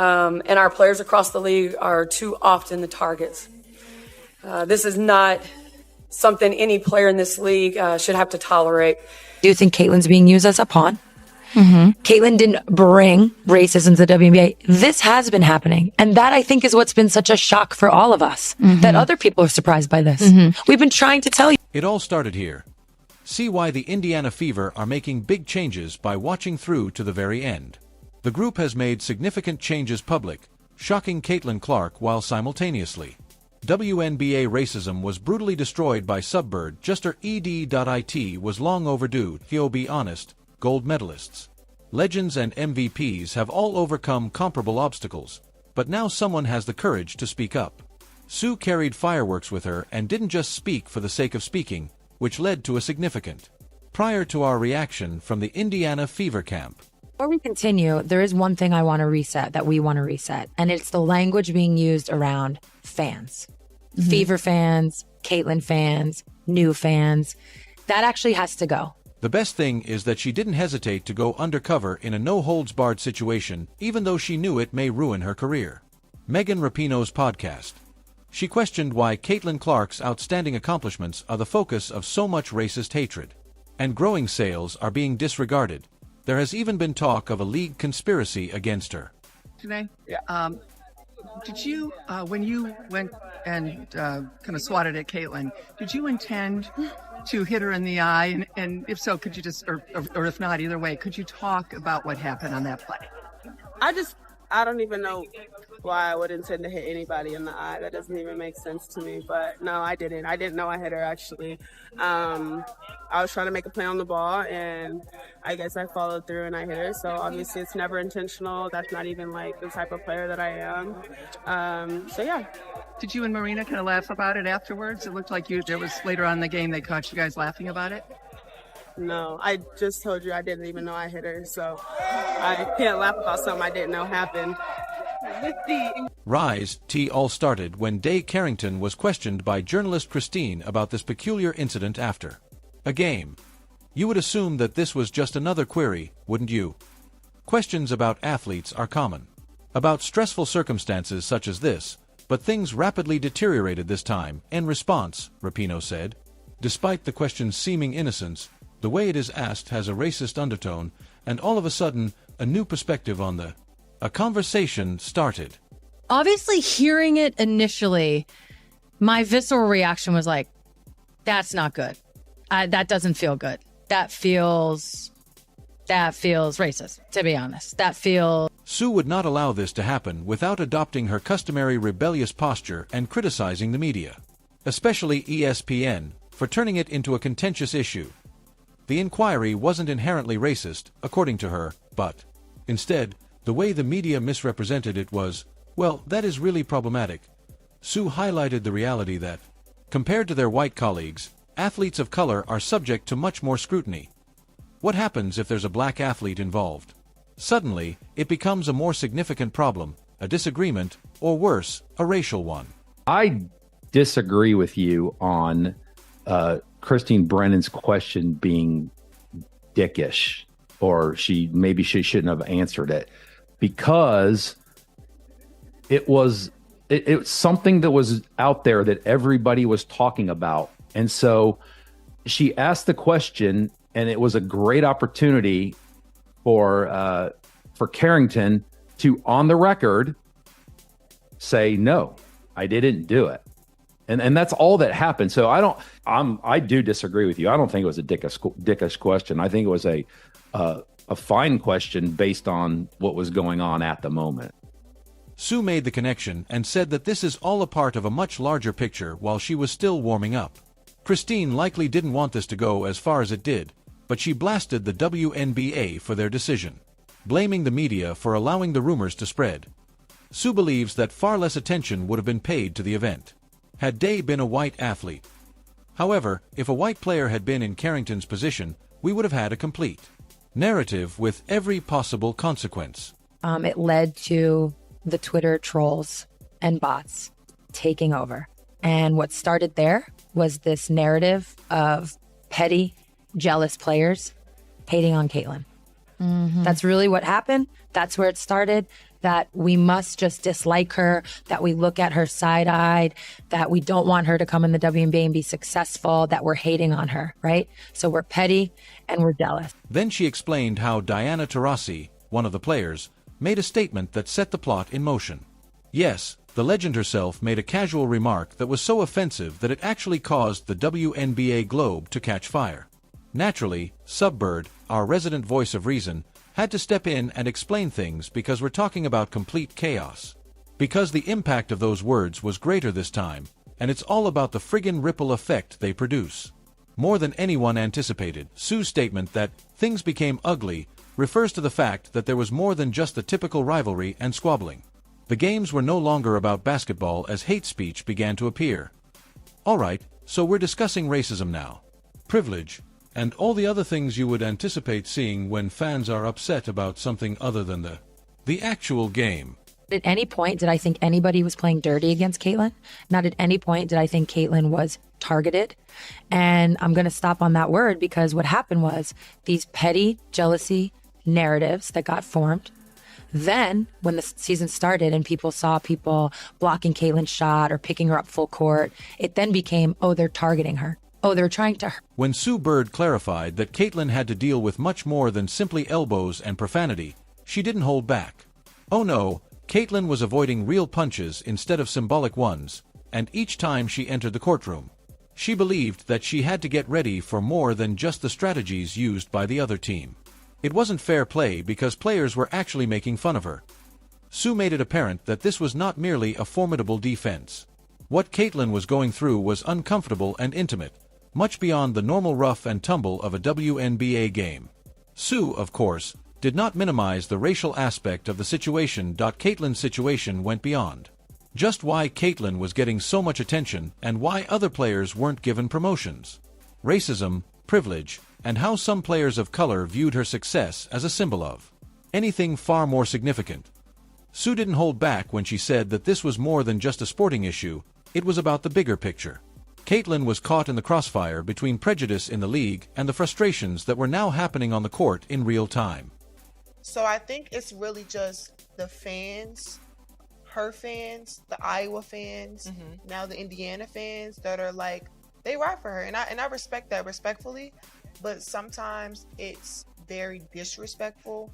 and our players across the league are too often the targets. This is not something any player in this league should have to tolerate. Do you think Caitlin's being used as a pawn? Caitlin didn't bring racism to the WNBA. This has been happening. And that, I think, is what's been such a shock for all of us, that other people are surprised by this. We've been trying to tell you. It all started here. See why the Indiana Fever are making big changes by watching through to the very end. The group has made significant changes public, shocking Caitlin Clark while simultaneously. WNBA racism was brutally destroyed by Subbird, just her ED.IT was long overdue, he'll be honest. Gold medalists, legends and MVPs have all overcome comparable obstacles, but now someone has the courage to speak up. Sue carried fireworks with her and didn't just speak for the sake of speaking, which led to a significant. Prior to our reaction from the Indiana Fever camp. Before we continue, there is one thing I want to reset, that we want to reset, and it's the language being used around fans. Fever fans, Caitlin fans, new fans. That actually has to go. The best thing is that she didn't hesitate to go undercover in a no-holds-barred situation, even though she knew it may ruin her career. Megan Rapinoe's podcast. She questioned why Caitlin Clark's outstanding accomplishments are the focus of so much racist hatred. And growing sales are being disregarded. There has even been talk of a league conspiracy against her. Today? Yeah. Did you, when you went and kind of swatted at Caitlin, did you intend to hit her in the eye? And if so, could you just, or if not, either way, could you talk about what happened on that play? I don't even know why I would intend to hit anybody in the eye. That doesn't even make sense to me. But no, I didn't. I didn't know I hit her, actually. I was trying to make a play on the ball, and I guess I followed through and I hit her. So obviously it's never intentional. That's not even like the type of player that I am. So yeah. Did you and Marina kind of laugh about it afterwards? It looked like there was later on in the game they caught you guys laughing about it. No, I just told you I didn't even know I hit her, so I can't laugh about something I didn't know happened. Rise T all started when Day Carrington was questioned by journalist Christine about this peculiar incident after a game. You would assume that this was just another query, wouldn't you? Questions about athletes are common. About stressful circumstances such as this, but things rapidly deteriorated this time. In response, Rapinoe said, despite the question's seeming innocence, the way it is asked has a racist undertone, and all of a sudden, a new perspective on a conversation started. Obviously, hearing it initially, my visceral reaction was like, that's not good. That doesn't feel good. That feels racist, to be honest. Sue would not allow this to happen without adopting her customary rebellious posture and criticizing the media, especially ESPN, for turning it into a contentious issue. The inquiry wasn't inherently racist, according to her, but instead, the way the media misrepresented it was, well, that is really problematic. Sue highlighted the reality that, compared to their white colleagues, athletes of color are subject to much more scrutiny. What happens if there's a black athlete involved? Suddenly, it becomes a more significant problem, a disagreement, or worse, a racial one. I disagree with you on Christine Brennan's question being dickish, or maybe she shouldn't have answered it, because it was something that was out there that everybody was talking about. And so she asked the question, and it was a great opportunity for Carrington to, on the record, say, no, I didn't do it. And that's all that happened. So I do disagree with you. I don't think it was a dickish question. I think it was a fine question based on what was going on at the moment. Sue made the connection and said that this is all a part of a much larger picture while she was still warming up. Christine likely didn't want this to go as far as it did, but she blasted the WNBA for their decision, blaming the media for allowing the rumors to spread. Sue believes that far less attention would have been paid to the event had Day been a white athlete. However, if a white player had been in Carrington's position, we would have had a complete narrative with every possible consequence. It led to the Twitter trolls and bots taking over. And what started there was this narrative of petty, jealous players hating on Caitlin. That's really what happened. That's where it started. that we must just dislike her, that we look at her side-eyed, that we don't want her to come in the WNBA and be successful, that we're hating on her, right? So we're petty and we're jealous. Then she explained how Diana Taurasi, one of the players, made a statement that set the plot in motion. Yes, the legend herself made a casual remark that was so offensive that it actually caused the WNBA globe to catch fire. Naturally, Subbird, our resident voice of reason, had to step in and explain things because we're talking about complete chaos. Because the impact of those words was greater this time, and it's all about the friggin' ripple effect they produce. More than anyone anticipated, Sue's statement that things became ugly refers to the fact that there was more than just the typical rivalry and squabbling. The games were no longer about basketball as hate speech began to appear. Alright, so we're discussing racism now. Privilege, and all the other things you would anticipate seeing when fans are upset about something other than the actual game. At any point did I think anybody was playing dirty against Caitlyn. Not at any point did I think Caitlyn was targeted. And I'm going to stop on that word because what happened was these petty jealousy narratives that got formed. Then when the season started and people saw people blocking Caitlyn's shot or picking her up full court, it then became, oh, they're targeting her. Oh, they're trying to. When Sue Bird clarified that Caitlyn had to deal with much more than simply elbows and profanity, she didn't hold back. Oh no, Caitlyn was avoiding real punches instead of symbolic ones, and each time she entered the courtroom, she believed that she had to get ready for more than just the strategies used by the other team. It wasn't fair play because players were actually making fun of her. Sue made it apparent that this was not merely a formidable defense. What Caitlyn was going through was uncomfortable and intimate, much beyond the normal rough and tumble of a WNBA game. Sue, of course, did not minimize the racial aspect of the situation. Caitlyn's situation went beyond just why Caitlyn was getting so much attention and why other players weren't given promotions. Racism, privilege, and how some players of color viewed her success as a symbol of anything far more significant. Sue didn't hold back when she said that this was more than just a sporting issue, it was about the bigger picture. Caitlyn was caught in the crossfire between prejudice in the league and the frustrations that were now happening on the court in real time. So I think it's really just the fans, her fans, the Iowa fans, now the Indiana fans that are like, they ride for her. And I respect that respectfully, but sometimes it's very disrespectful.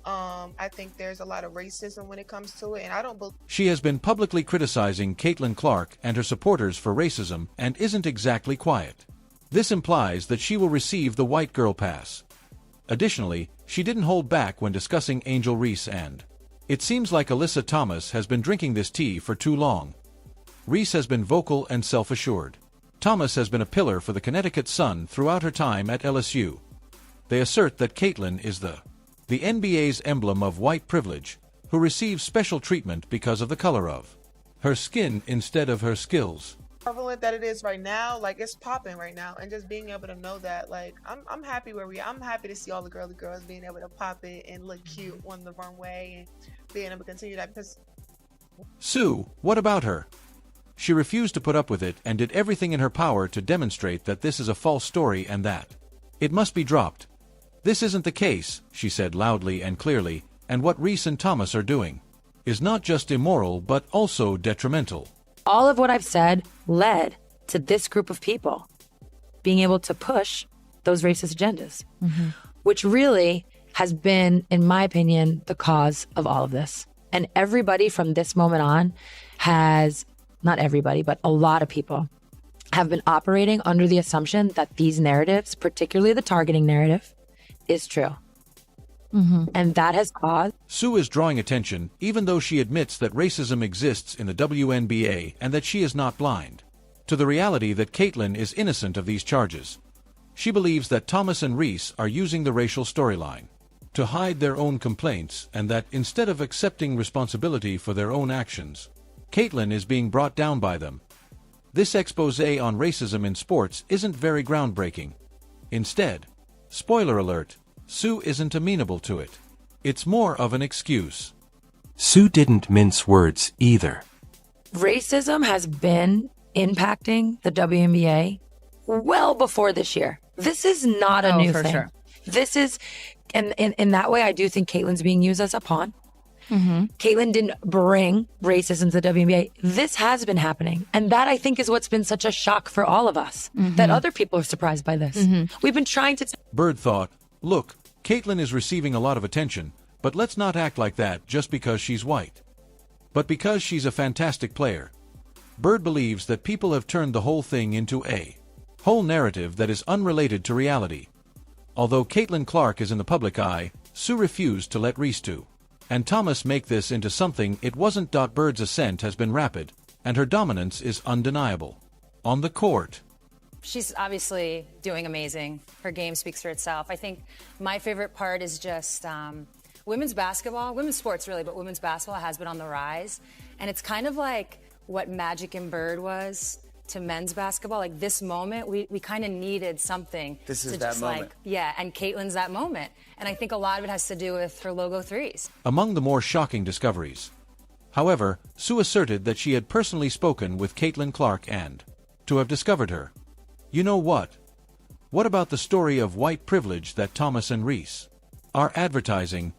I think there's a lot of racism when it comes to it, and I don't believe... She has been publicly criticizing Caitlyn Clark and her supporters for racism and isn't exactly quiet. This implies that she will receive the white girl pass. Additionally, she didn't hold back when discussing Angel Reese and it seems like Alyssa Thomas has been drinking this tea for too long. Reese has been vocal and self-assured. Thomas has been a pillar for the Connecticut Sun throughout her time at LSU. They assert that Caitlyn is the NBA's emblem of white privilege, who receives special treatment because of the color of her skin instead of her skills. Prevalent that it is right now, like it's popping right now, and just being able to know that, like, I'm happy where we are. I'm happy to see all the girls being able to pop it and look cute on the runway and being able to continue that. Because Sue, what about her? She refused to put up with it and did everything in her power to demonstrate that this is a false story and that it must be dropped. This isn't the case, she said loudly and clearly, and what Reese and Thomas are doing is not just immoral but also detrimental. All of what I've said led to this group of people being able to push those racist agendas, which really has been, in my opinion, the cause of all of this. And everybody from this moment on has, not everybody, but a lot of people have been operating under the assumption that these narratives, particularly the targeting narrative, is true. And that has caused... Sue is drawing attention, even though she admits that racism exists in the WNBA and that she is not blind to the reality that Caitlyn is innocent of these charges. She believes that Thomas and Reese are using the racial storyline to hide their own complaints and that instead of accepting responsibility for their own actions, Caitlyn is being brought down by them. This expose on racism in sports isn't very groundbreaking. Instead, spoiler alert, Sue isn't amenable to it. It's more of an excuse. Sue didn't mince words either. Racism has been impacting the WNBA well before this year. This is not a new thing. Sure. This is, and in that way, I do think Caitlyn's being used as a pawn. Caitlin didn't bring racism to the WNBA. This has been happening. And that I think is what's been such a shock for all of us, that other people are surprised by this. We've been trying to... Bird thought, look, Caitlin is receiving a lot of attention, but let's not act like that just because she's white. But because she's a fantastic player. Bird believes that people have turned the whole thing into a whole narrative that is unrelated to reality. Although Caitlin Clark is in the public eye, Sue refused to let Reese and Thomas make this into something it wasn't. Bird's ascent has been rapid, and her dominance is undeniable. On the court, she's obviously doing amazing. Her game speaks for itself. I think my favorite part is just women's basketball, women's sports really, but women's basketball has been on the rise. And it's kind of like what Magic and Bird was to men's basketball. Like this moment, we kind of needed something. This is to that just moment. Like, yeah, and Caitlin's that moment. And I think a lot of it has to do with her logo threes. among the more shocking discoveries. However, Sue asserted that she had personally spoken with Caitlin Clark and to have discovered her. You know what? What about the story of white privilege that Thomas and Reese are advertising?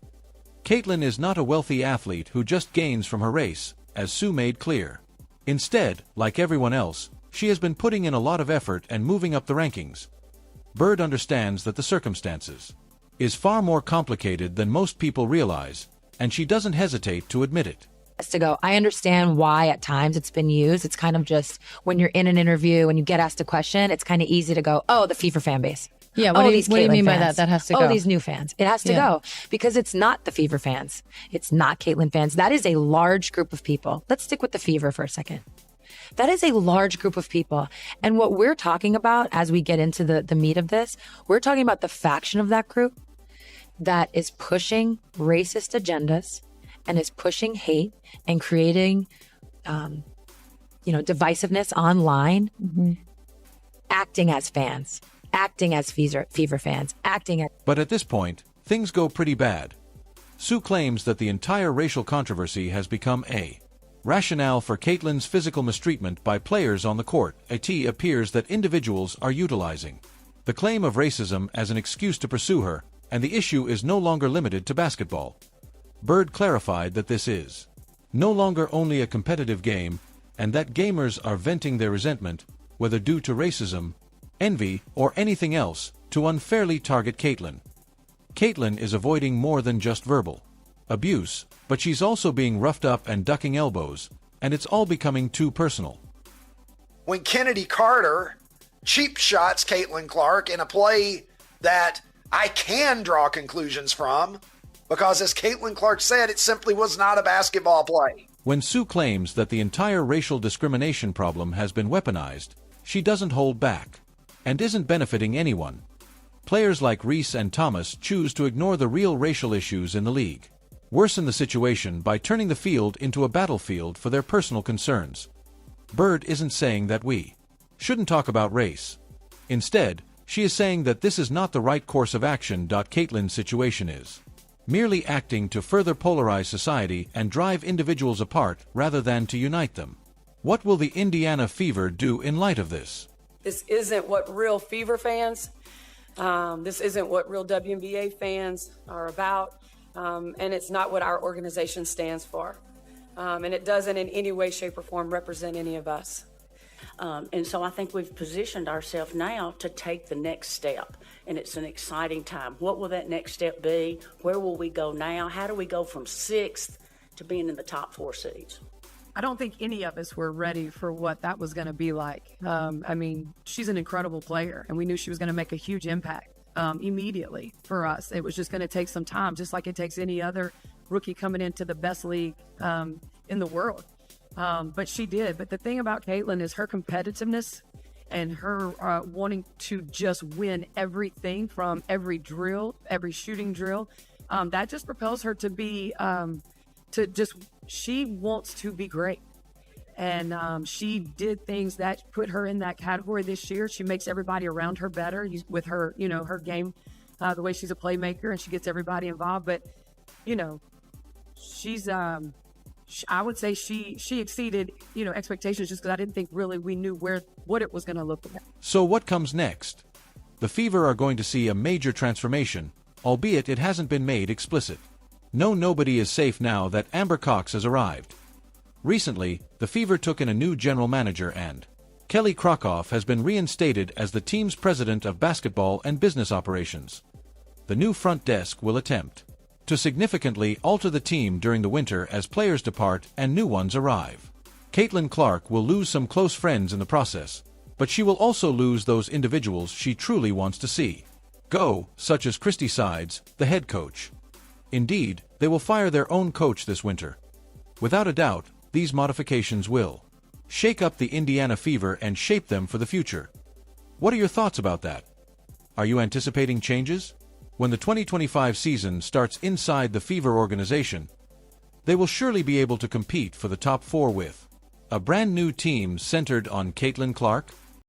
Caitlin is not a wealthy athlete who just gains from her race, as Sue made clear. Instead, like everyone else, she has been putting in a lot of effort and moving up the rankings. Bird understands that the circumstances is far more complicated than most people realize, and she doesn't hesitate to admit it. To go, I understand why at times it's been used. It's kind of just when you're in an interview and you get asked a question, it's kind of easy to go, oh, the FIFA fan base. Yeah, what do you mean by fans. that? That has to oh, go. these new fans. It has to go because it's not the Fever fans. It's not Caitlin fans. That is a large group of people. Let's stick with the Fever for a second. That is a large group of people. And what we're talking about as we get into the meat of this, we're talking about the faction of that group that is pushing racist agendas and is pushing hate and creating, divisiveness online, acting as fans, acting as Fever fans, acting as... But at this point, things go pretty bad. Sue claims that the entire racial controversy has become a rationale for Caitlin's physical mistreatment by players on the court. It appears that individuals are utilizing the claim of racism as an excuse to pursue her, and the issue is no longer limited to basketball. Bird clarified that this is no longer only a competitive game, and that gamers are venting their resentment, whether due to racism, envy, or anything else, to unfairly target Caitlin. Caitlin is avoiding more than just verbal abuse, but she's also being roughed up and ducking elbows, and it's all becoming too personal. When Kennedy Carter cheap shots Caitlin Clark in a play that I can draw conclusions from, because as Caitlin Clark said, it simply was not a basketball play. When Sue claims that the entire racial discrimination problem has been weaponized, she doesn't hold back, and isn't benefiting anyone. Players like Reese and Thomas choose to ignore the real racial issues in the league, worsen the situation by turning the field into a battlefield for their personal concerns. Bird isn't saying that we shouldn't talk about race. Instead, she is saying that this is not the right course of action. Caitlin's situation is merely acting to further polarize society and drive individuals apart rather than to unite them. What will the Indiana Fever do in light of this? This isn't what real Fever fans, this isn't what real WNBA fans are about, and it's not what our organization stands for. And it doesn't in any way, shape, or form represent any of us. And so I think we've positioned ourselves now to take the next step, and it's an exciting time. What will that next step be? Where will we go now? How do we go from 6th to being in the top 4 seeds? I don't think any of us were ready for what that was going to be like. I mean, she's an incredible player, and we knew she was going to make a huge impact immediately for us. It was just going to take some time, just like it takes any other rookie coming into the best league in the world. But she did. But the thing about Caitlin is her competitiveness and her wanting to just win everything from every drill, every shooting drill. That just propels her to be, she wants to be great. And she did things that put her in that category this year. She makes everybody around her better with her, her game, the way she's a playmaker, and she gets everybody involved. But, she's, I would say she exceeded, expectations just because I didn't think really we knew what it was going to look like. So what comes next? The Fever are going to see a major transformation, albeit it hasn't been made explicit. No, nobody is safe now that Amber Cox has arrived. Recently, the Fever took in a new general manager and Kelly Krakoff has been reinstated as the team's president of basketball and business operations. The new front desk will attempt to significantly alter the team during the winter as players depart and new ones arrive. Caitlin Clark will lose some close friends in the process, but she will also lose those individuals she truly wants to see go, such as Christy Sides, the head coach. Indeed, they will fire their own coach this winter. Without a doubt, these modifications will shake up the Indiana Fever and shape them for the future. What are your thoughts about that? Are you anticipating changes? When the 2025 season starts inside the Fever organization, they will surely be able to compete for the top 4 with a brand new team centered on Caitlin Clark,